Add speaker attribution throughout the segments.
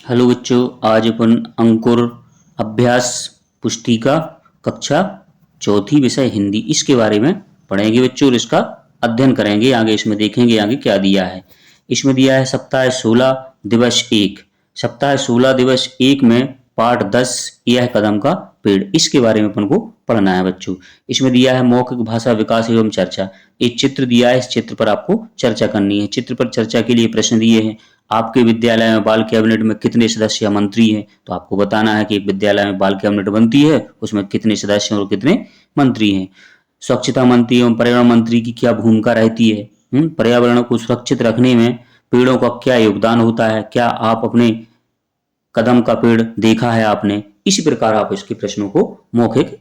Speaker 1: Hello बच्चों, आज अपन अंकुर अभ्यास पुस्तिका कक्षा चौथी विषय हिंदी इसके बारे में पढ़ेंगे बच्चों और इसका अध्ययन करेंगे। आगे इसमें देखेंगे आगे क्या दिया है। इसमें दिया है सप्ताह 16 दिवस 1। सप्ताह 16 दिवस 1 में पाठ 10 यह कदम का पेड़, इसके बारे में अपन को पढ़ना है बच्चों। इसमें दिया है मौखिक भाषा विकास एवं चर्चा। एक चित्र दिया है, इस चित्र पर आपको चर्चा करनी है। चित्र पर चर्चा के लिए प्रश्न दिए हैं। आपके विद्यालय में बाल कैबिनेट में कितने सदस्य मंत्री हैं, तो आपको बताना है कि एक विद्यालय में बाल कैबिनेट बनती है, उसमें कितने सदस्य और कितने मंत्री हैं। स्वच्छता मंत्री एवं पर्यावरण मंत्री की क्या भूमिका रहती है। पर्यावरण को सुरक्षित रखने में पेड़ों का क्या योगदान होता है। क्या आप अपने कदम का पेड़ देखा है आपने। इसी प्रकार आप इसके प्रश्नों को मौखिक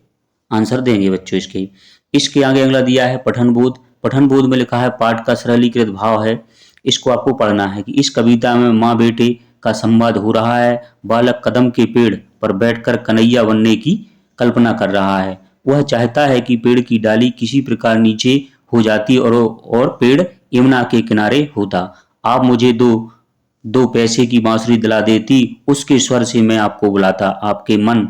Speaker 1: आंसर देंगे बच्चों। इसके इसके आगे अगला दिया है पठन बोध। पठन बोध में लिखा है पाठ का सरलीकृत भाव है, इसको आपको पढ़ना है कि इस कविता में माँ बेटे का संवाद हो रहा है। बालक कदम के पेड़ पर बैठकर कन्हैया बनने की कल्पना कर रहा है। वह चाहता है कि पेड़ की डाली किसी प्रकार नीचे हो जाती और पेड़ यमुना के किनारे होता। आप मुझे दो दो पैसे की बांसुरी दिला देती, उसके स्वर से मैं आपको बुलाता। आपके मन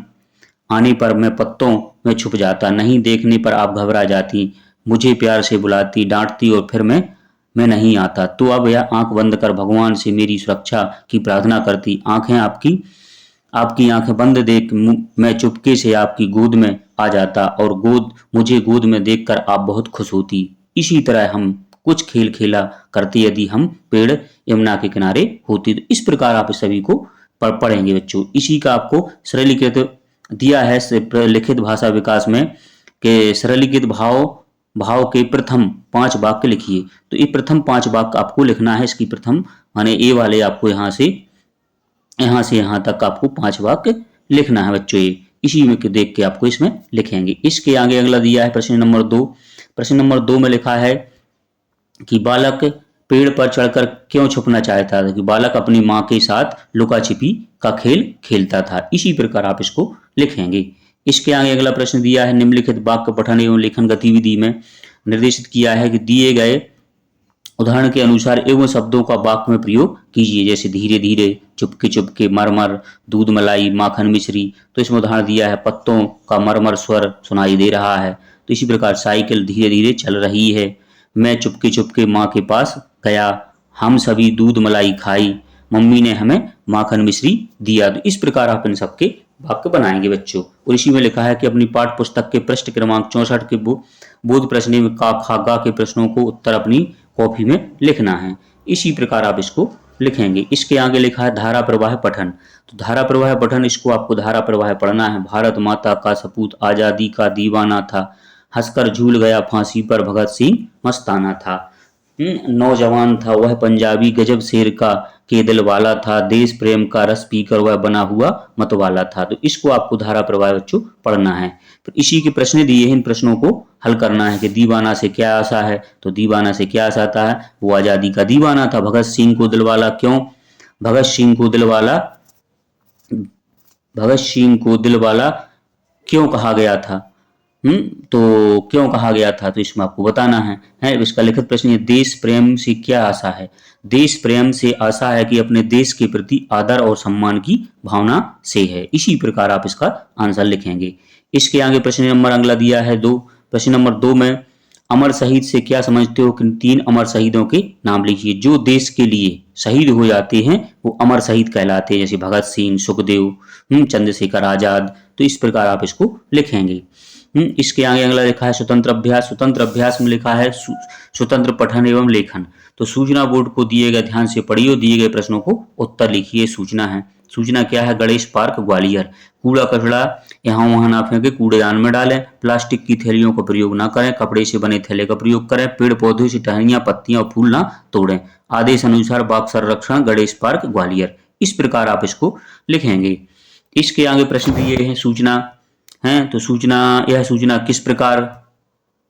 Speaker 1: आने पर मैं पत्तों में छुप जाता, नहीं देखने पर आप घबरा जाती। मुझे प्यार से बुलाती, डांटती और फिर मैं नहीं आता। तो अब यह आंख बंद कर भगवान से मेरी सुरक्षा की प्रार्थना करती। आंखें आपकी आपकी आंखें बंद देख मैं चुपके से आपकी गोद में आ जाता और मुझे गोद में देखकर आप बहुत खुश होती। इसी तरह हम कुछ खेल खेला करते यदि हम पेड़ यमुना के किनारे होती। तो इस प्रकार आप सभी को पढ़ेंगे बच्चों। इसी का आपको सरलीकृत दिया है लिखित भाषा विकास में कि सरलीकृत भाव भाव के प्रथम 5 वाक्य लिखिए। तो ये प्रथम 5 वाक्य आपको लिखना है। इसकी प्रथम माने ए वाले आपको यहाँ से यहाँ तक आपको 5 वाक्य लिखना है बच्चों। ये इसी में देख के आपको इसमें लिखेंगे। इसके आगे अगला दिया है प्रश्न नंबर 2। प्रश्न नंबर 2 में लिखा है कि बालक पेड़ पर चढ़कर क्यों छुपना चाहता था। कि बालक अपनी माँ के साथ लुका छिपी का खेल खेलता था। इसी प्रकार आप इसको लिखेंगे। इसके आगे अगला प्रश्न दिया है निम्नलिखित वाक्य पठन एवं लेखन गतिविधि में निर्देशित किया है कि दिए गए उदाहरण के अनुसार एवं शब्दों का वाक्य में प्रयोग कीजिए। जैसे धीरे धीरे, चुपके चुपके, मरमर, दूध मलाई, माखन मिश्री। तो इसमें उदाहरण दिया है पत्तों का मरमर स्वर सुनाई दे रहा है। तो इसी प्रकार साइकिल धीरे धीरे चल रही है। मैं चुपके चुपके माँ के पास गया। हम सभी दूध मलाई खाई। मम्मी ने हमें माखन मिश्री दिया। तो इस प्रकार आप इन सबके वाक्य बनाएंगे बच्चों। और इसी में लिखा है कि अपनी पाठ पुस्तक के पृष्ठ क्रमांक 64 के बोध प्रश्न में का खा गा के प्रश्नों को उत्तर अपनी कॉपी में लिखना है। इसी प्रकार आप इसको लिखेंगे। इसके आगे लिखा है धारा प्रवाह पठन। तो धारा प्रवाह पठन, इसको आपको धारा प्रवाह पढ़ना है। भारत माता का सपूत आजादी का दीवाना था, हंसकर झूल गया फांसी पर भगत सिंह मस्ताना था। नौजवान था वह पंजाबी गजब शेर का के दिल वाला था, देश प्रेम का रस पीकर वह बना हुआ मत वाला था। तो इसको आपको धारा प्रवाह बच्चों पढ़ना है। फिर इसी के प्रश्न दिए हैं, इन प्रश्नों को हल करना है कि दीवाना से क्या आशा है। तो दीवाना से क्या आशा था, वो आजादी का दीवाना था। भगत सिंह को दिलवाला क्यों, भगत सिंह को दिलवाला भगत सिंह को दिलवाला क्यों कहा गया था। तो क्यों कहा गया था, तो इसमें आपको बताना है। इसका लिखित प्रश्न है देश प्रेम से क्या आशा है। देश प्रेम से आशा है कि अपने देश के प्रति आदर और सम्मान की भावना से है। इसी प्रकार आप इसका आंसर लिखेंगे। इसके आगे प्रश्न नंबर अगला दिया है 2। प्रश्न नंबर 2 में अमर शहीद से क्या समझते हो कि 3 अमर शहीदों के नाम लिखिए। जो देश के लिए शहीद हो जाते हैं वो अमर शहीद कहलाते हैं। जैसे भगत सिंह, सुखदेव, चंद्रशेखर आजाद। तो इस प्रकार आप इसको लिखेंगे। इसके आगे अगला लिखा है स्वतंत्र अभ्यास। स्वतंत्र अभ्यास में लिखा है स्वतंत्र पठन एवं लेखन। तो सूचना बोर्ड को दिए गए, ध्यान से पढ़िए, दिए गए प्रश्नों को उत्तर लिखिए। सूचना है, सूचना क्या है, गणेश पार्क ग्वालियर। कूड़ा कचरा यहाँ वहां ना फेंके, कूड़ेदान में डालें। प्लास्टिक की थैलियों का प्रयोग ना करें, कपड़े से बने थैले का प्रयोग करें। पेड़ पौधों से टहनियां, पत्तियां और फूल ना तोड़ें। आदेश अनुसार बाघ संरक्षण गणेश पार्क ग्वालियर। इस प्रकार आप इसको लिखेंगे। इसके आगे प्रश्न दिए हैं सूचना है। तो सूचना, यह सूचना किस प्रकार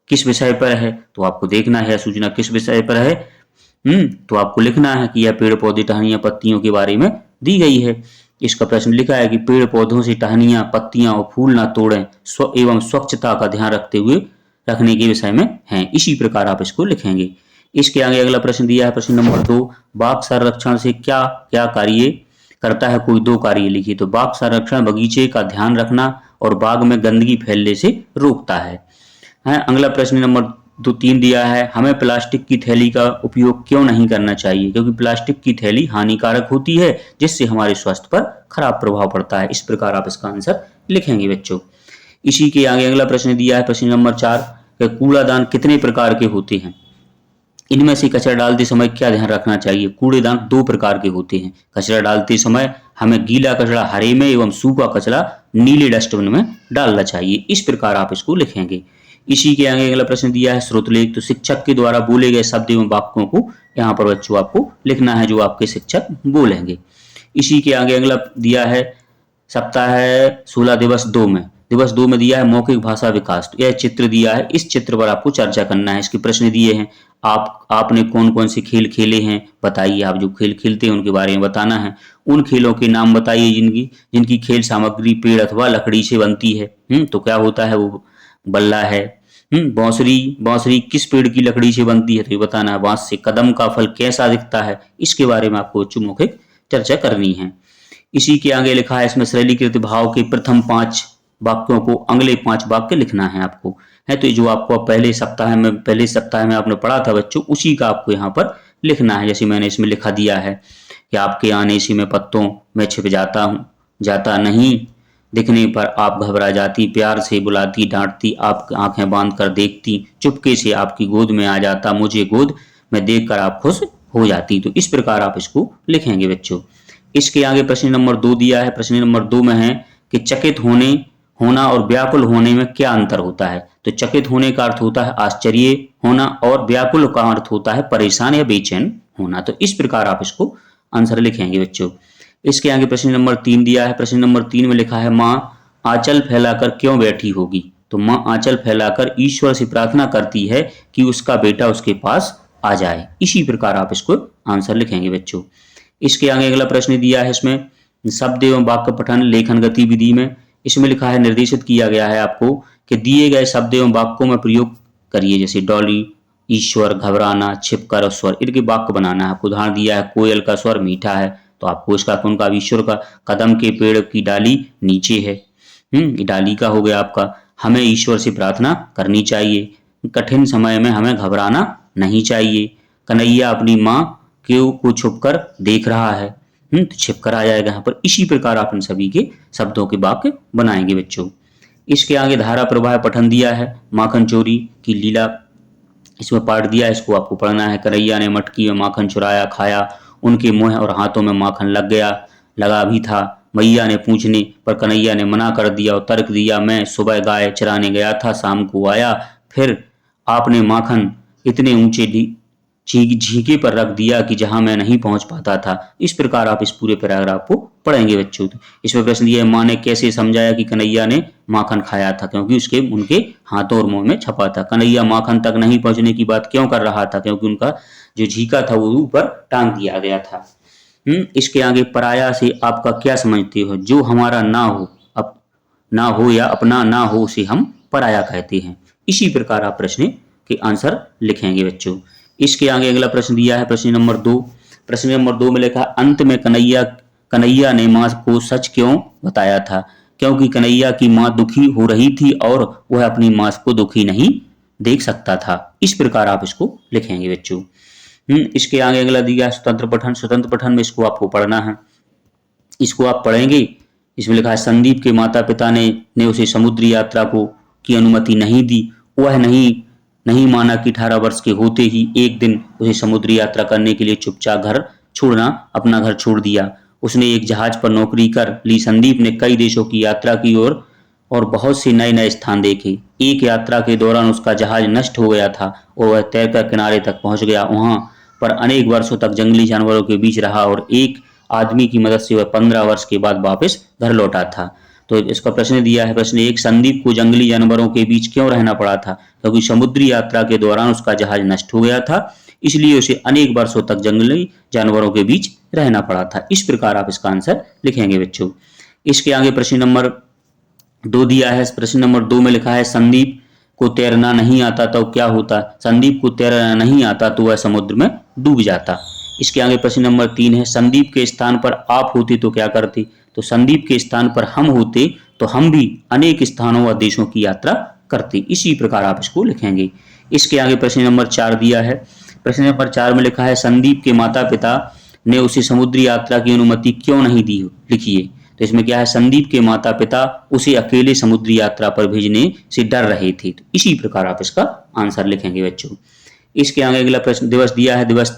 Speaker 1: किस विषय पर है, तो आपको देखना है सूचना किस विषय पर है। तो आपको लिखना है कि यह पेड़ पौधे टहनियां पत्तियों के बारे में दी गई है। इसका प्रश्न लिखा है कि पेड़ पौधों से टहनियां, पत्तियां और फूल ना तोड़ें एवं स्वच्छता का ध्यान रखने के विषय में है। इसी प्रकार आप इसको लिखेंगे। इसके आगे अगला प्रश्न दिया है प्रश्न नंबर 2, बाघ संरक्षण से क्या क्या करता है कोई दो कार्य लिखिए। तो बाग संरक्षण बगीचे का ध्यान रखना और बाग में गंदगी फैलने से रोकता है। अगला प्रश्न नंबर 3 दिया है, हमें प्लास्टिक की थैली का उपयोग क्यों नहीं करना चाहिए? क्योंकि प्लास्टिक की थैली हानिकारक होती है जिससे हमारे स्वास्थ्य पर खराब प्रभाव पड़ता है। इस प्रकार आप इसका आंसर लिखेंगे बच्चों। इसी के आगे अगला प्रश्न दिया है प्रश्न नंबर 4 कि कूड़ादान कितने प्रकार के होते हैं? इनमें से कचरा डालते समय क्या ध्यान रखना चाहिए? कूड़ेदान 2 प्रकार के होते हैं। कचरा डालते समय हमें गीला कचरा हरे में एवं सूखा कचरा नीले डस्टबिन में डालना चाहिए। इस प्रकार आप इसको लिखेंगे। इसी के आगे अगला प्रश्न दिया है श्रुतलेख। तो शिक्षक के द्वारा बोले गए शब्द एवं वाक्यों को यहाँ पर बच्चों आपको लिखना है जो आपके शिक्षक बोलेंगे। इसी के आगे अगला दिया है सप्ताह 16 दिवस 2 में। दिवस 2 में दिया है मौखिक भाषा विकास। तो यह चित्र दिया है, इस चित्र पर आपको चर्चा करना है। इसके प्रश्न दिए हैं, आपने कौन कौन से खेल खेले हैं बताइए। आप जो खेल खेलते हैं उनके बारे में बताना है। उन खेलों के नाम बताइए जिनकी खेल सामग्री पेड़ अथवा लकड़ी से बनती है। तो क्या होता है वो बल्ला है। बांसुरी किस पेड़ की लकड़ी से बनती है? तो ये बताना है। बांस से कदम का फल कैसा दिखता है? इसके बारे में आपको मौखिक चर्चा करनी है। इसी के आगे लिखा है इसमें सरलीकृत भाव के प्रथम 5 वाक्यों को अगले 5 वाक्य लिखना है आपको। है तो जो आपको पहले सप्ताह में आपने पढ़ा था बच्चों, उसी का आपको यहाँ पर लिखना है। जैसे मैंने इसमें लिखा दिया है कि आपके आने से मैं पत्तों में छिप जाता नहीं, दिखने पर आप घबरा जाती, प्यार से बुलाती डांटती, आप आंखें बांध कर देखती, चुपके से आपकी गोद में आ जाता, मुझे गोद में देखकर आप खुश हो जाती। तो इस प्रकार आप इसको लिखेंगे बच्चों। इसके आगे प्रश्न नंबर 2 दिया है। प्रश्न नंबर 2 में है कि चकित होना और व्याकुल होने में क्या अंतर होता है? तो चकित होने का अर्थ होता है आश्चर्य होना और व्याकुल का अर्थ होता है परेशान या बेचैन होना। तो इस प्रकार आप इसको आंसर लिखेंगे बच्चों। इसके आगे प्रश्न नंबर 3 दिया है। प्रश्न नंबर 3 में लिखा है माँ आंचल फैलाकर क्यों बैठी होगी? तो माँ आंचल फैलाकर ईश्वर से प्रार्थना करती है कि उसका बेटा उसके पास आ जाए। इसी प्रकार आप इसको आंसर लिखेंगे बच्चों। इसके आगे अगला प्रश्न दिया है, इसमें शब्द एवं वाक्य पठन लेखन गतिविधि में। इसमें लिखा है निर्देशित किया गया है आपको कि दिए गए शब्द एवं वाक्यों में प्रयोग करिए। जैसे डॉली, ईश्वर, घबराना, छिपकर और स्वर, इनके वाक्य बनाना है आपको। उदाहरण दिया है कोयल का स्वर मीठा है, तो आपको इसका कौन का? ईश्वर का। कदम के पेड़ की डाली नीचे है, डाली का हो गया आपका। हमें ईश्वर से प्रार्थना करनी चाहिए, कठिन समय में हमें घबराना नहीं चाहिए। कन्हैया अपनी माँ को छुपकर देख रहा है, तो छिपकर आ जाएगा यहाँ पर। इसी प्रकार आप इन सभी के शब्दों के वाक्य बनाएंगे बच्चों। इसके आगे धारा प्रवाह पठन दिया है, माखन चोरी की लीला इसमें पाठ दिया है, इसको आपको पढ़ना है। कन्हैया ने मटकी में माखन चुराया, खाया, उनके मुंह और हाथों में माखन लगा भी था। मैया ने पूछने पर कन्हैया ने मना कर दिया और तर्क दिया, मैं सुबह गाय चराने गया था, शाम को आया, फिर आपने माखन इतने ऊंचे झींके पर रख दिया कि जहां मैं नहीं पहुंच पाता था। इस प्रकार आप इस पूरे पैराग्राफ को पढ़ेंगे बच्चों। इसमें प्रश्न दिया है माँ ने कैसे समझाया कि कन्हैया ने माखन खाया था? क्योंकि उनके हाथों और मुंह में छपा था। कन्हैया माखन तक नहीं पहुंचने की बात क्यों कर रहा था? क्योंकि उनका जो झीका था वो ऊपर टांग दिया गया था। इसके आगे पराया से आपका क्या समझते हो? जो हमारा ना हो या अपना ना हो उसे हम पराया कहते हैं। इसी प्रकार आप प्रश्न के आंसर लिखेंगे बच्चों। इसके आगे अगला प्रश्न दिया है प्रश्न नंबर 2। प्रश्न नंबर 2 में लिखा अंत में कन्हैया ने माँ को सच क्यों बताया था? क्योंकि कन्हैया की माँ दुखी हो रही थी और वह अपनी माँ को दुखी नहीं देख सकता था। इस प्रकार आप इसको लिखेंगे बच्चों। इसके आगे अगला दिया स्वतंत्र पठन में इसको आपको पढ़ना है। इसको आप पढ़ेंगे। इसमें लिखा है संदीप के माता पिता ने उसे समुद्री यात्रा की अनुमति नहीं दी। वह नहीं माना कि 18 वर्ष के होते ही एक दिन उसे समुद्री यात्रा करने के लिए चुपचाप अपना घर छोड़ दिया। उसने एक जहाज पर नौकरी कर ली। संदीप ने कई देशों की यात्रा की और बहुत से नए स्थान देखे। एक यात्रा के दौरान उसका जहाज नष्ट हो गया था और वह तैरकर किनारे तक पहुंच गया। वहां पर अनेक वर्षों तक जंगली जानवरों के बीच रहा और एक आदमी की मदद से वह 15 वर्ष के बाद वापस घर लौटा था। तो इसका प्रश्न दिया है, प्रश्न 1, संदीप को जंगली जानवरों के बीच क्यों रहना पड़ा था? क्योंकि समुद्री यात्रा के दौरान उसका जहाज नष्ट हो गया था, इसलिए उसे अनेक वर्षों तक जंगली जानवरों के बीच रहना पड़ा था। इस प्रकार आप इसका आंसर लिखेंगे बच्चों। इसके आगे प्रश्न नंबर 2 दिया है। प्रश्न नंबर 2 में लिखा है संदीप को तैरना नहीं आता तो क्या होता? संदीप को तैरना नहीं आता तो वह समुद्र में डूब जाता। इसके आगे प्रश्न नंबर 3 है, संदीप के स्थान पर आप होते तो क्या करते। तो संदीप के स्थान पर हम होते तो हम भी अनेक स्थानों व देशों की यात्रा करते। इसी प्रकार आप इसको लिखेंगे। इसके आगे प्रश्न नंबर 4 दिया है। प्रश्न नंबर 4 में लिखा है, संदीप के माता पिता ने उसे समुद्री यात्रा की अनुमति क्यों नहीं दी। लिखिए। तो इसमें क्या है, संदीप के माता पिता उसे अकेले समुद्री यात्रा पर भेजने से डर रहे थे। तो इसी प्रकार आप इसका आंसर लिखेंगे बच्चों। इसके आगे अगला प्रश्न दिवस दिया है, दिवस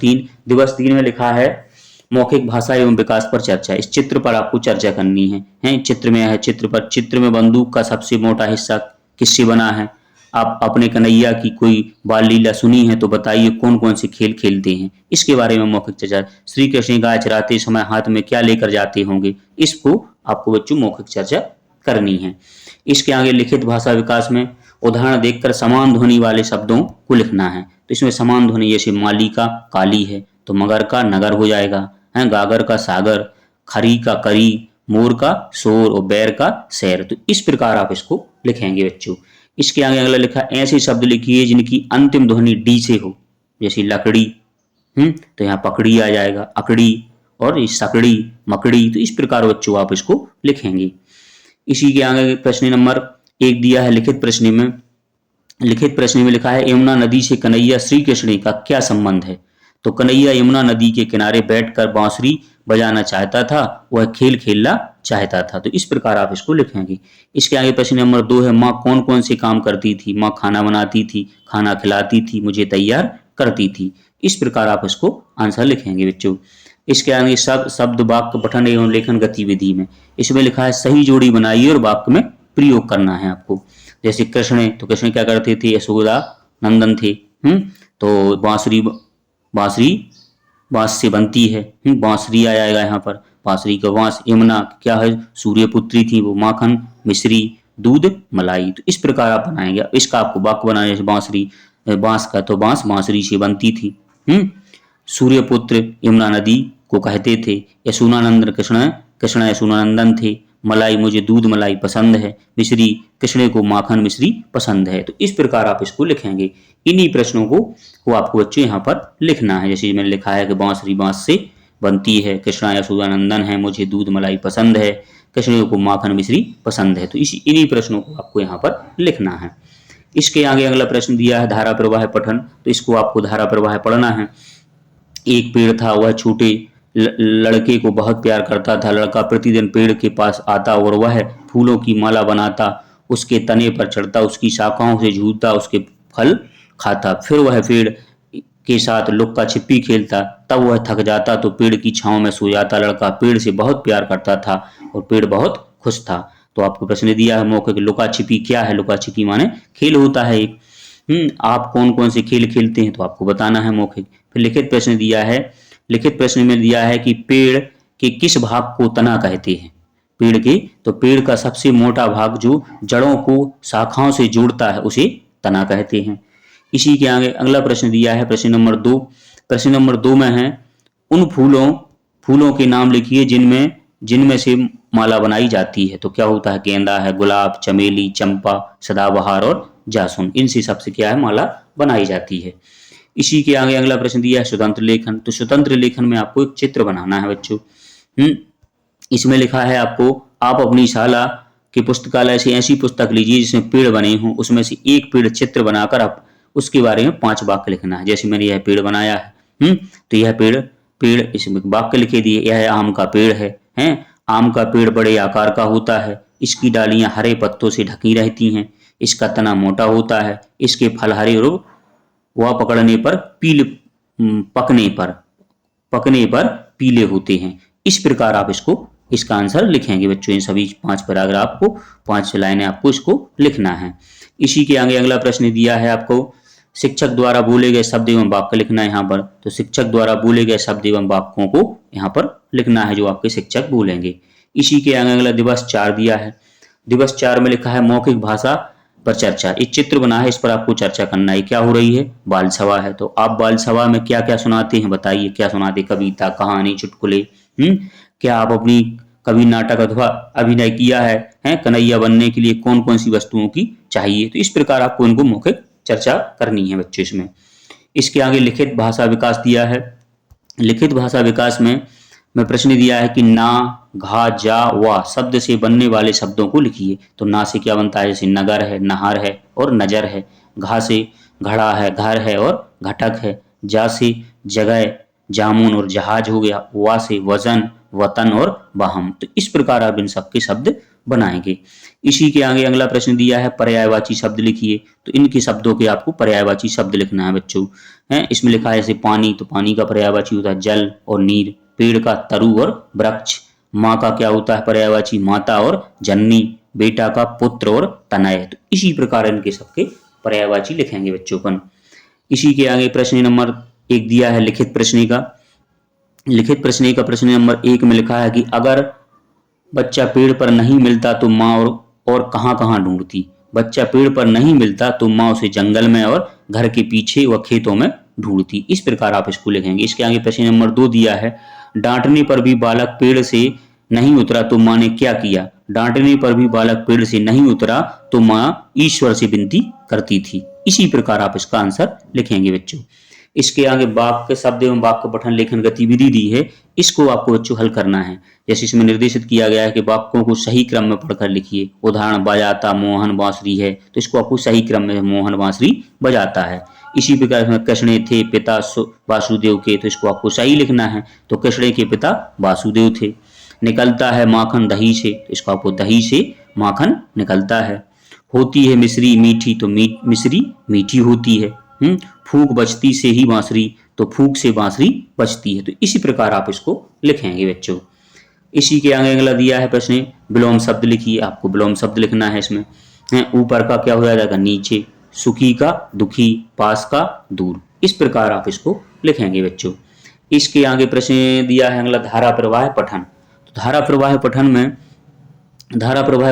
Speaker 1: 3 में लिखा है, मौखिक भाषा एवं विकास पर चर्चा। इस चित्र पर आपको चर्चा करनी है। चित्र में है, चित्र में बंदूक का सबसे मोटा हिस्सा किससे बना है। आप अपने कन्हैया की कोई बाल लीला सुनी है तो बताइए कौन कौन से खेल खेलते हैं, इसके बारे में मौखिक चर्चा। श्री कृष्ण गाय चराते समय हाथ में क्या लेकर जाते होंगे, इसको आपको बच्चों मौखिक चर्चा करनी है। इसके आगे लिखित भाषा विकास में उदाहरण देखकर समान ध्वनि वाले शब्दों को लिखना है। तो इसमें समान ध्वनि जैसे माली का काली है तो मगर का नगर हो जाएगा, है गागर का सागर, खरी का करी, मोर का शोर और बैर का सैर। तो इस प्रकार आप इसको लिखेंगे बच्चों। इसके आगे अगला लिखा, ऐसे शब्द लिखिए जिनकी अंतिम ध्वनि डी से हो, जैसे लकड़ी, तो यहाँ पकड़ी आ जाएगा, अकड़ी, और सकड़ी, मकड़ी। तो इस प्रकार बच्चों आप इसको लिखेंगे। इसी के आगे प्रश्न नंबर 1 दिया है, लिखित प्रश्न में लिखा है, यमुना नदी से कन्हैया श्री कृष्ण का क्या संबंध है। तो कन्हैया यमुना नदी के किनारे बैठकर बांसुरी बजाना चाहता था, वह खेल खेलना चाहता था। तो इस प्रकार आप इसको लिखेंगे। इसके आगे प्रश्न नंबर 2 है, माँ कौन कौन से काम करती थी। माँ खाना बनाती थी, खाना खिलाती थी, मुझे तैयार करती थी। इस प्रकार आप इसको आंसर लिखेंगे बच्चों। इसके आगे शब्द वाक्य पठन एवं लेखन गतिविधि में इसमें लिखा है, सही जोड़ी बनाइए और वाक्य में प्रयोग करना है आपको। जैसे कृष्ण, तो कृष्ण क्या करते थे, यशोदा नंदन थे। तो बांसुरी बांस से बनती है, बांसुरी आ जाएगा यहाँ पर, बांसुरी का बांस। यमुना क्या है, सूर्यपुत्री थी, वो माखन, मिश्री, दूध, मलाई। तो इस प्रकार आप बनाएंगे। इसका आपको वाक्य बनाना है, बांसुरी, बांस का तो बांस बांसुरी से बनती थी। सूर्यपुत्र यमुना नदी को कहते थे। यशुनानंदन कृष्ण यशुनानंदन थे। मलाई, मुझे दूध मलाई पसंद है। मिश्री, कृष्ण को माखन मिश्री पसंद है। तो इस प्रकार आप इसको लिखेंगे। इन्हीं प्रश्नों को आपको बच्चों यहाँ पर लिखना है। जैसे मैंने लिखा है कि बांसुरी बांस से बनती है, कृष्णा यशोदानंदन है, मुझे दूध मलाई पसंद है, कृष्ण को माखन मिश्री पसंद है। तो इन्हीं प्रश्नों को आपको यहाँ पर लिखना है। इसके आगे अगला प्रश्न दिया है, धारा प्रवाह पठन। तो इसको आपको धारा प्रवाह पढ़ना है। एक पेड़ था, वह छोटे लड़के को बहुत प्यार करता था। लड़का प्रतिदिन पेड़ के पास आता और वह फूलों की माला बनाता, उसके तने पर चढ़ता, उसकी शाखाओं से झूलता, उसके फल खाता। फिर वह पेड़ के साथ लुक्का छिपी खेलता। तब वह थक जाता तो पेड़ की छांव में सो जाता। लड़का पेड़ से बहुत प्यार करता था और पेड़ बहुत खुश था। तो आपको प्रश्न दिया है मौखिक, लुका छिपी क्या है। लुका छिपी माने खेल होता है एक। आप कौन कौन से खेल खेलते हैं तो आपको बताना है मौखिक। फिर लिखित प्रश्न दिया है। लिखित प्रश्न में दिया है कि पेड़ के किस भाग को तना कहते हैं। पेड़ के, तो पेड़ का सबसे मोटा भाग जो जड़ों को शाखाओं से जोड़ता है उसे तना कहते हैं। इसी के आगे अगला प्रश्न दिया है, प्रश्न नंबर 2। प्रश्न नंबर 2 में है, उन फूलों के नाम लिखिए जिनमें से माला बनाई जाती है। तो क्या होता है, गेंदा है, गुलाब, चमेली, चंपा, सदाबहार और जासुन। इनसे सबसे क्या है, माला बनाई जाती है। इसी के आगे अगला प्रश्न दिया है, स्वतंत्र लेखन। तो स्वतंत्र लेखन में आपको एक चित्र बनाना है बच्चों। इसमें लिखा है आपको, आप अपनी शाला के पुस्तकालय से ऐसी पुस्तक लीजिए जिसमें पेड़ बने हों, उसमें से एक पेड़ चित्र बनाकर आप उसके बारे में 5 वाक्य लिखना है। जैसे मैंने यह पेड़ बनाया है, तो यह पेड़ इसमें वाक्य लिखे दिए। यह आम का पेड़ है, आम का पेड़ बड़े आकार का होता है, इसकी डालियां हरे पत्तों से ढकी रहती हैं, इसका तना मोटा होता है, इसके फल हरे और वह पकने पर पीले होते हैं। इस प्रकार आप इसका आंसर लिखेंगे बच्चों। इन सभी 5 पैराग्राफ को, 5 लाइनें आपको इसको लिखना है। इसी के आगे अगला प्रश्न दिया है आपको, शिक्षक द्वारा बोले गए शब्द एवं वाक्य लिखना है यहाँ पर। तो शिक्षक द्वारा बोले गए शब्द एवं वाक्यों को यहाँ पर लिखना है जो आपके शिक्षक बोलेंगे। इसी के आगे अगला दिवस 4 दिया है। दिवस 4 में लिखा है, मौखिक भाषा पर चर्चा। एक चित्र बना है, इस पर आपको चर्चा करना है। क्या हो रही है, बाल सभा है। तो आप बाल सभा में क्या क्या सुनाते हैं, बताइए क्या सुनाते, कविता, कहानी, चुटकुले। क्या आप अपनी कभी नाटक अथवा अभिनय किया है, कन्हैया बनने के लिए कौन कौन सी वस्तुओं की चाहिए। तो इस प्रकार आपको इनको मौखिक चर्चा करनी है बच्चों इसमें। इसके आगे लिखित भाषा विकास दिया है। लिखित भाषा विकास में प्रश्न दिया है कि ना, घा, जा, वा शब्द से बनने वाले शब्दों को लिखिए। तो ना से क्या बनता है, जैसे नगर है, नहर है और नजर है। घा से घड़ा है, घर है और घटक है। जा से जगह, जामुन और जहाज हो गया। वा से वजन, वतन और वाहन। तो इस प्रकार आप इन सबके शब्द बनाएंगे। इसी के आगे अगला प्रश्न दिया है पर्यायवाची शब्द लिखिए। तो इनके शब्दों के आपको पर्यायवाची शब्द लिखना है बच्चों। है इसमें लिखा है जैसे पानी, तो पानी का पर्यायवाची होता है जल और नीर। पेड़ का तरु और वृक्ष। माँ का क्या होता है पर्यायवाची, माता और जननी। बेटा का पुत्र और तनय। तो इसी प्रकार इनके सबके पर्यायवाची लिखेंगे बच्चों अपन। इसी के आगे प्रश्न नंबर 1 दिया है लिखित प्रश्न का। लिखित प्रश्न का प्रश्न नंबर 1 में लिखा है कि अगर बच्चा पेड़ पर नहीं मिलता तो माँ और कहाँ कहाँ ढूंढती। बच्चा पेड़ पर नहीं मिलता तो माँ उसे जंगल में और घर के पीछे व खेतों में ढूंढती। इस प्रकार आप इसको लिखेंगे। इसके आगे प्रश्न नंबर 2 दिया है डांटने पर भी बालक पेड़ से नहीं उतरा तो माँ ने क्या किया। डांटने पर भी बालक पेड़ से नहीं उतरा तो माँ ईश्वर से विनती करती थी। इसी प्रकार आप इसका आंसर लिखेंगे बच्चों। इसके आगे वाक्य शब्द एवं वाक्य पठन लेखन गतिविधि दी है, इसको आपको बच्चों हल करना है। जैसे इसमें निर्देशित किया गया है कि वाक्यों को सही क्रम में पढ़कर लिखिए। उदाहरण बजाता मोहन बांसुरी है, तो इसको आपको सही क्रम में मोहन बांसुरी बजाता है। इसी प्रकार कृष्ण थे पिता वासुदेव के, तो इसको आपको सही लिखना है। तो कृष्ण के पिता वासुदेव थे। निकलता है माखन दही से, तो इसको आपको दही से माखन निकलता है। होती है मिश्री मीठी, तो मिश्री मीठी होती है। फूक बजती से ही बांसुरी, तो फूक से बांसुरी बजती है। तो इसी प्रकार आप इसको लिखेंगे बच्चों। इसी के आगे अगला दिया है प्रश्न विलोम शब्द लिखिए। आपको विलोम शब्द लिखना है इसमें। ऊपर का क्या हो जाएगा नीचे, सुखी का दुखी, पास का दूर। इस प्रकार आप इसको लिखेंगे बच्चों। इसके आगे प्रश्न दिया है अगला धारा प्रवाह पठन। तो धारा प्रवाह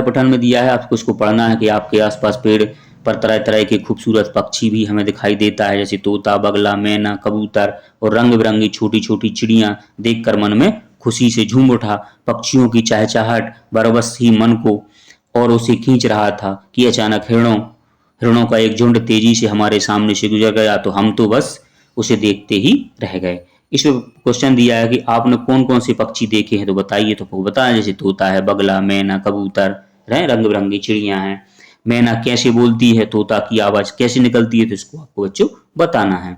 Speaker 1: पठन में दिया है आपको इसको पढ़ना है कि आपके आसपास पेड़ पर तरह तरह के खूबसूरत पक्षी भी हमें दिखाई देता है, जैसे तोता, बगला, मैना, कबूतर और रंग बिरंगी छोटी छोटी चिड़ियां देखकर मन में खुशी से झूम उठा। पक्षियों की चहचहाहट बरबस ही मन को और उसे खींच रहा था कि अचानक हिरणों का एक झुंड तेजी से हमारे सामने से गुजर गया, तो हम तो बस उसे देखते ही रह गए। इसमें क्वेश्चन दिया है कि आपने कौन कौन से पक्षी देखे हैं, तो बताइए। तो बताया जैसे तोता है, बगला, मैना, कबूतर, रंग बिरंगी चिड़ियां हैं। मैना कैसे बोलती है, तोता की आवाज कैसे निकलती है, तो इसको आपको बच्चों बताना है।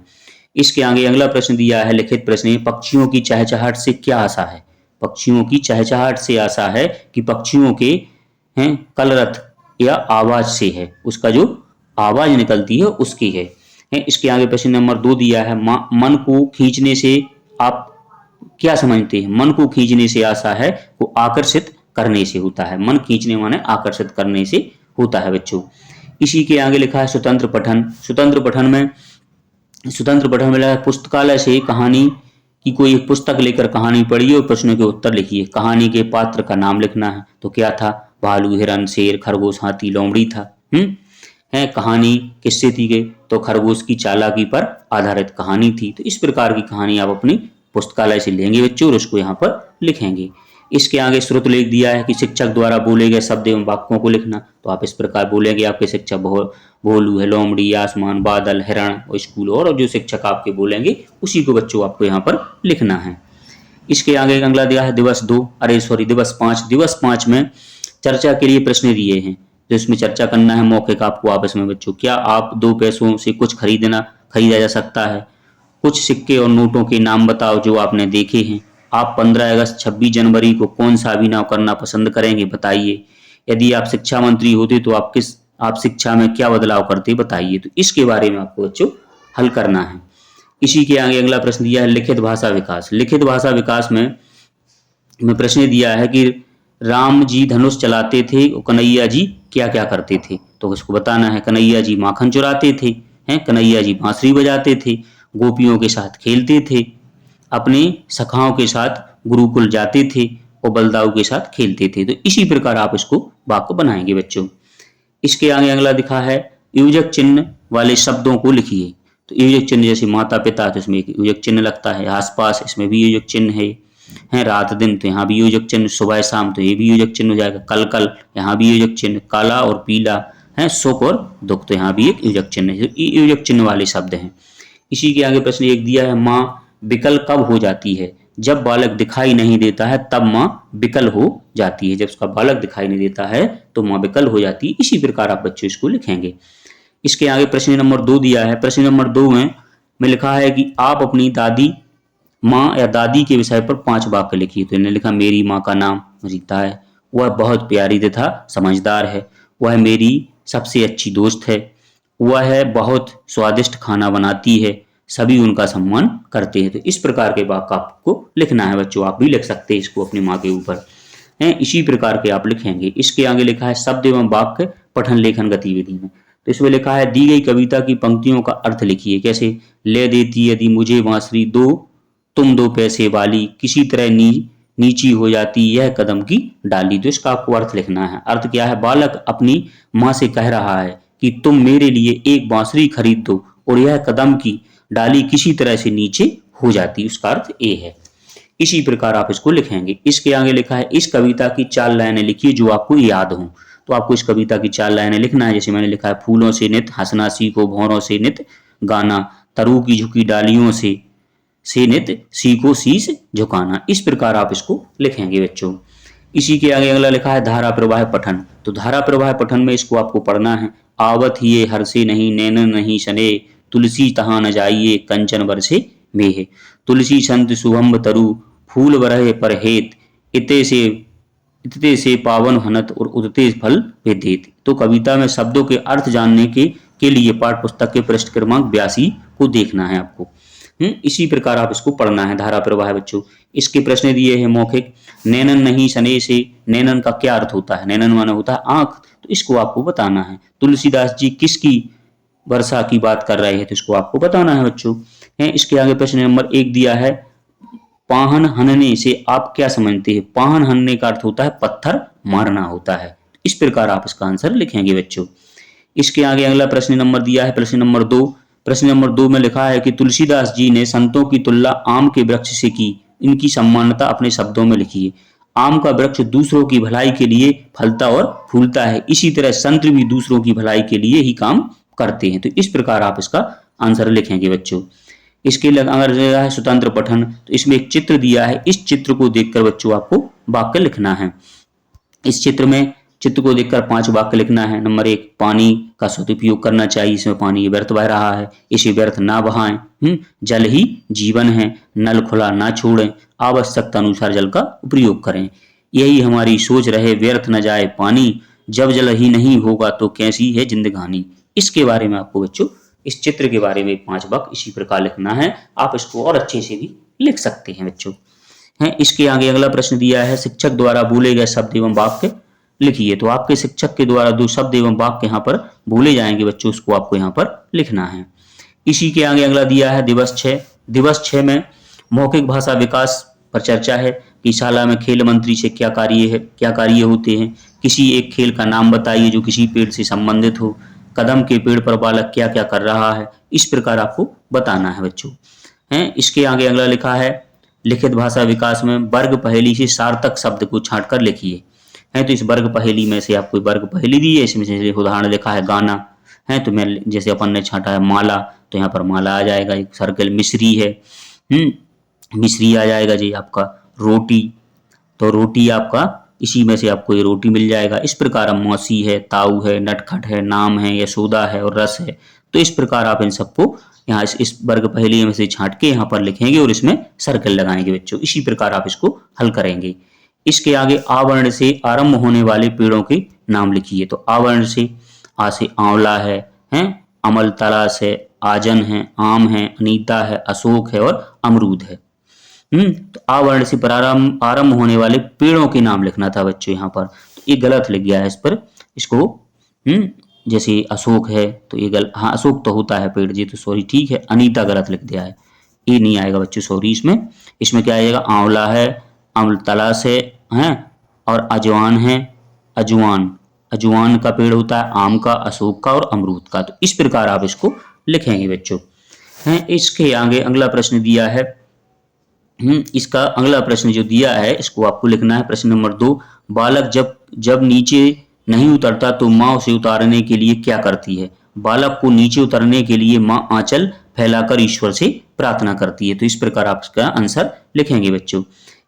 Speaker 1: इसके आगे अगला प्रश्न दिया है लिखित प्रश्न, पक्षियों की चहचहाहट से क्या आशा है। पक्षियों की चहचहाहट से आशा है कि पक्षियों के कलरत या आवाज से है, उसका जो आवाज निकलती है उसकी है। इसके आगे प्रश्न नंबर 2 दिया है मन को खींचने से आप क्या समझते हैं। मन को खींचने से आशा है वो आकर्षित करने से होता है। मन खींचने माने आकर्षित करने से होता है बच्चों। इसी के आगे लिखा है स्वतंत्र पठन। स्वतंत्र पठन में लिखा है पुस्तकालय से कहानी की कोई एक पुस्तक लेकर कहानी पढ़िए और प्रश्नों के उत्तर लिखिए। कहानी के पात्र का नाम लिखना है। तो क्या था, भालू, हिरन, शेर, खरगोश, हाथी, लोमड़ी था। कहानी किससे थी गई, तो खरगोश की चालाकी पर आधारित कहानी थी। तो इस प्रकार की कहानी आप अपनी पुस्तकालय से लेंगे बच्चों और उसको यहाँ पर लिखेंगे। इसके आगे श्रुत लेख दिया है कि शिक्षक द्वारा बोले गए शब्द एवं वाक्यों को लिखना। तो आप इस प्रकार बोलेंगे, आपके शिक्षक भोलू है, लोमड़ी, आसमान, बादल, हिरण और स्कूल, और जो शिक्षक आपके बोलेंगे उसी को बच्चों आपको यहाँ पर लिखना है। इसके आगे अगला दिया है दिवस 5। दिवस 5 में चर्चा के लिए प्रश्न दिए हैं, तो इसमें चर्चा करना है मौखिक आपको आपस में बच्चों। क्या आप 2 पैसों से कुछ खरीदा जा सकता है। कुछ सिक्के और नोटों के नाम बताओ जो आपने देखे हैं। आप 15 अगस्त 26 जनवरी को कौन सा अभिनव करना पसंद करेंगे, बताइए। यदि आप शिक्षा मंत्री होते तो आप शिक्षा में क्या बदलाव करते, बताइए। तो इसके बारे में आपको बच्चों हल करना है। इसी के आगे अगला प्रश्न दिया है लिखित भाषा विकास। लिखित भाषा विकास में प्रश्न दिया है कि राम जी धनुष चलाते थे और कन्हैया जी क्या क्या करते थे। तो इसको बताना है। कन्हैया जी माखन चुराते थे, कन्हैया जी बांसुरी बजाते थे, गोपियों के साथ खेलते थे, अपने सखाओं के साथ गुरुकुल जाते थे और बलदाऊ के साथ खेलते थे। तो इसी प्रकार आप इसको वाक्य बनाएंगे बच्चों। इसके आगे अगला दिखा है योजक चिन्ह वाले शब्दों को लिखिए। तो योजक चिन्ह जैसे माता पिता, तो इसमें एक योजक चिन्ह लगता है। आसपास, इसमें भी योजक चिन्ह है। रात दिन, तो यहाँ भी योजक चिन्ह। सुबह शाम, तो ये भी योजक चिन्ह हो जाएगा। कल, यहाँ भी योजक चिन्ह। काला और पीला है। सुख और दुख, तो यहाँ भी एक योजक चिन्ह है। योजक चिन्ह वाले शब्द हैं। इसी के आगे प्रश्न 1 दिया है माँ विकल कब हो जाती है? जब बालक दिखाई नहीं देता है तब माँ विकल हो जाती है। जब उसका बालक दिखाई नहीं देता है तो माँ विकल हो जाती है। इसी प्रकार आप बच्चों इसको लिखेंगे। इसके आगे प्रश्न नंबर 2 दिया है। प्रश्न नंबर 2 में लिखा है कि आप अपनी दादी, माँ या दादी के विषय पर 5 वाक्य लिखिए। तो इन्होंने लिखा, मेरी माँ का नाम रीता है, वह बहुत प्यारी तथा समझदार है, वह मेरी सबसे अच्छी दोस्त है, वह बहुत स्वादिष्ट खाना बनाती है, सभी उनका सम्मान करते हैं। तो इस प्रकार के वाक्य आपको लिखना है बच्चों। आप भी लिख सकते हैं इसको अपनी माँ के ऊपर हैं, इसी प्रकार के आप लिखेंगे। इसके आगे लिखा है शब्द एवं वाक्य पठन लेखन गतिविधि में। तो इसमें लिखा है, दी गई कविता की पंक्तियों का अर्थ लिखिए। कैसे? ले देती यदि मुझे बांसुरी दो, तुम 2 पैसे वाली, किसी तरह नीची हो जाती यह कदम की डाली। तो इसका आपको अर्थ लिखना है। अर्थ क्या है? बालक अपनी माँ से कह रहा है कि तुम मेरे लिए एक बांसुरी खरीद दो और यह कदम की डाली किसी तरह से नीचे हो जाती। उसका अर्थ ए है। इसी प्रकार आप इसको लिखेंगे। इसके आगे लिखा है, इस कविता की 4 लाइनें लिखिए जो आपको याद हों। तो आपको इस कविता की 4 लाइनें लिखना है। जैसे मैंने लिखा है, फूलों से नित हंसना सीखो, भौरों से नित गाना, तरु की झुकी डालियों से नित सीखो शीश झुकाना। इस प्रकार आप इसको लिखेंगे बच्चों। इसी के आगे अगला लिखा है, धारा प्रवाह पठन। तो धारा प्रवाह पठन में इसको आपको पढ़ना है। आवत हिये हर्षे नहीं, नैनन नहीं सने, तुलसी तहाँ न जाइए, कंचन बरसे मेह। तुलसी संत शुभम तरु, फूल बरहे पर हेत, इतते से पावन हनत और उदते फल वेदेत। तो कविता में शब्दों के अर्थ जानने के लिए पाठ्य पुस्तक के पृष्ठ क्रमांक 82 को देखना है आपको। इसी प्रकार आप इसको पढ़ना है। धारा प्रवाह बच्चों। इसके प्रश्न दिए हैं मौखिक। नैनन नहीं सने से नैनन का क्या अर्थ होता है? नैनन माना होता है आंख। तो इसको आपको बताना है। तुलसीदास जी किसकी वर्षा की बात कर रहे हैं? तो इसको आपको बताना है बच्चों। इसके आगे प्रश्न नंबर 1 दिया है, पाहन हनने से आप क्या समझते हैं? पाहन हनने का अर्थ होता है पत्थर मारना होता है। इस प्रकार आप इसका आंसर लिखेंगे बच्चों। इसके आगे अगला प्रश्न नंबर दिया है, प्रश्न नंबर 2। प्रश्न नंबर 2 में लिखा है कि तुलसीदास जी ने संतों की तुलना आम के वृक्ष से की, इनकी सम्मानता अपने शब्दों में लिखिए। आम का वृक्ष दूसरों की भलाई के लिए फलता और फूलता है, इसी तरह संत भी दूसरों की भलाई के लिए ही काम करते हैं। तो इस प्रकार आप इसका आंसर लिखेंगे बच्चों। इसके अगर है स्वतंत्र पठन, तो इसमें एक चित्र दिया है। इस चित्र को देखकर बच्चों आपको वाक्य लिखना है। इस चित्र को देखकर 5 वाक्य लिखना है। नंबर 1, पानी का सदुपयोग करना चाहिए। इसमें पानी व्यर्थ बह रहा है, इसे व्यर्थ ना बहाएं। जल ही जीवन है, नल खुला ना छोड़ें, आवश्यकता अनुसार जल का उपयोग करें। यही हमारी सोच रहे, व्यर्थ न जाए पानी, जब जल ही नहीं होगा तो कैसी है जिंदगानी। इसके बारे में आपको बच्चों, इस चित्र के बारे में 5 वाक्य इसी प्रकार लिखना है। आप इसको और अच्छे से भी लिख सकते हैं बच्चों। इसके आगे अगला प्रश्न दिया है, शिक्षक द्वारा बोले गए शब्द एवं वाक्य लिखिए। तो आपके शिक्षक के द्वारा 2 शब्द एवं वाक्य यहाँ पर बोले जाएंगे बच्चों, उसको आपको यहाँ पर लिखना है। इसी के आगे अगला दिया है दिवस 6। दिवस 6 में मौखिक भाषा विकास पर चर्चा है कि शाला में खेल मंत्री से क्या कार्य होते हैं। किसी एक खेल का नाम बताइए जो किसी पेड़ से संबंधित हो। कदम के पेड़ पर बालक क्या क्या कर रहा है। इस प्रकार आपको बताना है बच्चों। इसके आगे अगला लिखा है, लिखित भाषा विकास में वर्ग पहेली से सार्थक शब्द को छांट कर लिखिए। तो इस वर्ग पहेली में से आपको वर्ग पहेली दी है, इसमें से उदाहरण लिखा है गाना है। तो मैं जैसे अपन ने छांटा है माला, तो यहाँ पर माला आ जाएगा। एक सर्कल मिश्री है, मिश्री आ जाएगा जी। आपका रोटी, तो रोटी आपका इसी में से आपको ये रोटी मिल जाएगा। इस प्रकार मौसी है, ताऊ है, नटखट है, नाम है, यशोदा है और रस है। तो इस प्रकार आप इन सबको यहाँ इस वर्ग पहेली में से छांट के यहाँ पर लिखेंगे और इसमें सर्कल लगाएंगे बच्चों। इसी प्रकार आप इसको हल करेंगे। इसके आगे आवर्ण से आरंभ होने वाले पेड़ों के नाम लिखिए। तो आवर्ण से आ से आंवला है, अमलतला से आजन है, आम है, अनीता है, अशोक है और अमरूद है। तो आवर्ण से आरंभ होने वाले पेड़ों के नाम लिखना था बच्चों यहाँ पर। तो ये गलत लिख गया है इस पर, इसको जैसे अशोक है तो ये गलत, हाँ अशोक तो होता है पेड़ जी, तो सॉरी ठीक है। अनीता गलत लिख दिया है, ये नहीं आएगा बच्चों सॉरी। इसमें क्या आएगा, आंवला है, अमलतला से है और अजवान है, अजवान का पेड़ होता है, आम का, अशोक का और अमरूद का। तो इस प्रकार आप इसको लिखेंगे बच्चों। इसके आगे अगला प्रश्न दिया है, इसका अगला प्रश्न जो दिया है इसको आपको लिखना है। प्रश्न नंबर 2, बालक जब नीचे नहीं उतरता तो माँ उसे उतारने के लिए क्या करती है। बालक को नीचे उतरने के लिए माँ आंचल फैलाकर ईश्वर से प्रार्थना करती है। तो इस प्रकार आप इसका आंसर लिखेंगे बच्चों।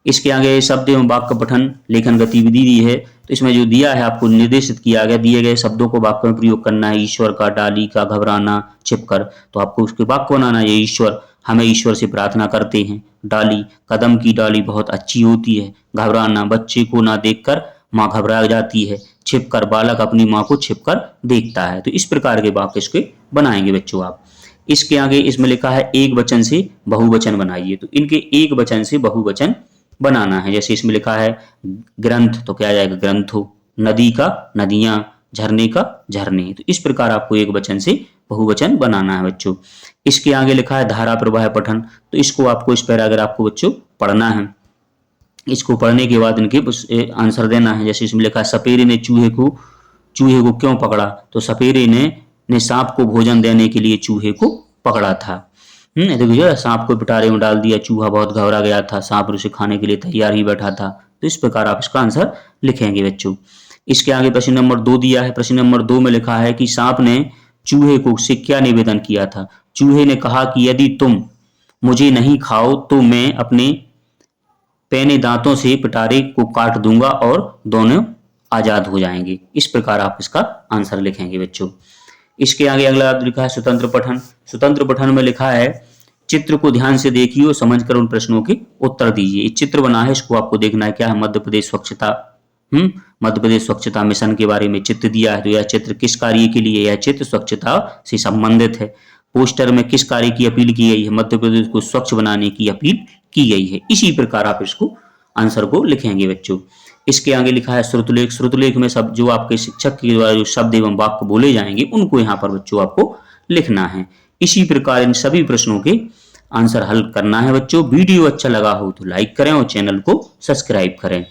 Speaker 1: इसके आगे शब्द एवं वाक्य पठन लेखन गतिविधि दी है। तो इसमें जो दिया है आपको निर्देशित किया गया, दिए गए शब्दों को वाक्य में प्रयोग करना है। ईश्वर का, डाली का, घबराना, छिपकर। तो आपको उसके वाक्य बनाना है। ईश्वर, हमें ईश्वर से प्रार्थना करते हैं। डाली, कदम की डाली बहुत अच्छी होती है। घबराना, बच्चे को ना देखकर माँ घबरा जाती है। छिपकर, बालक अपनी माँ को छिपकर देखता है। तो इस प्रकार के वाक्य इसके बनाएंगे बच्चों आप। इसके आगे इसमें लिखा है एक वचन से बहुवचन बनाइए। तो इनके एक वचन से बहुवचन बनाना है। जैसे इसमें लिखा है ग्रंथ, तो क्या आ जाएगा ग्रंथों। नदी का, नदियां। झरने का, झरने। तो इस प्रकार आपको एक वचन से बहुवचन बनाना है बच्चों। इसके आगे लिखा है धारा प्रवाह पठन। तो इसको आपको इस पैराग्राफ को बच्चों पढ़ना है। इसको पढ़ने के बाद इनके आंसर देना है। जैसे इसमें लिखा है सपेरे ने चूहे को क्यों पकड़ा। तो सपेरे ने सांप को भोजन देने के लिए चूहे को पकड़ा था। देखिए सांप को पिटारे में डाल दिया, चूहा बहुत घबरा गया था, सांप उसे खाने के लिए तैयार ही बैठा था। तो इस प्रकार आप इसका आंसर लिखेंगे बच्चों। इसके आगे प्रश्न नंबर 2 दिया है। प्रश्न नंबर 2 में लिखा है कि सांप ने चूहे को से क्या निवेदन किया था। चूहे ने कहा कि यदि तुम मुझे नहीं खाओ तो मैं अपने पैने दांतों से पिटारे को काट दूंगा और दोनों आजाद हो जाएंगे। इस प्रकार आप इसका आंसर लिखेंगे बच्चों। इसके आगे अगला लिखा है स्वतंत्र पठन। स्वतंत्र पठन में लिखा है चित्र को ध्यान से देखिए और समझकर उन प्रश्नों के उत्तर दीजिए। एक चित्र बना है, इसको आपको देखना है क्या है। मध्य प्रदेश स्वच्छता मिशन के बारे में चित्र दिया है। तो यह चित्र किस कार्य के लिए, यह चित्र स्वच्छता से संबंधित है। पोस्टर में किस कार्य की अपील की गई है, मध्य प्रदेश को स्वच्छ बनाने की अपील की गई है। इसी प्रकार आप इसको आंसर को लिखेंगे बच्चों। इसके आगे लिखा है श्रुतलेख। श्रुतलेख में सब जो आपके शिक्षक के द्वारा जो शब्द एवं वाक्य बोले जाएंगे उनको यहाँ पर बच्चों आपको लिखना है। इसी प्रकार इन सभी प्रश्नों के आंसर हल करना है बच्चों। वीडियो अच्छा लगा हो तो लाइक करें और चैनल को सब्सक्राइब करें।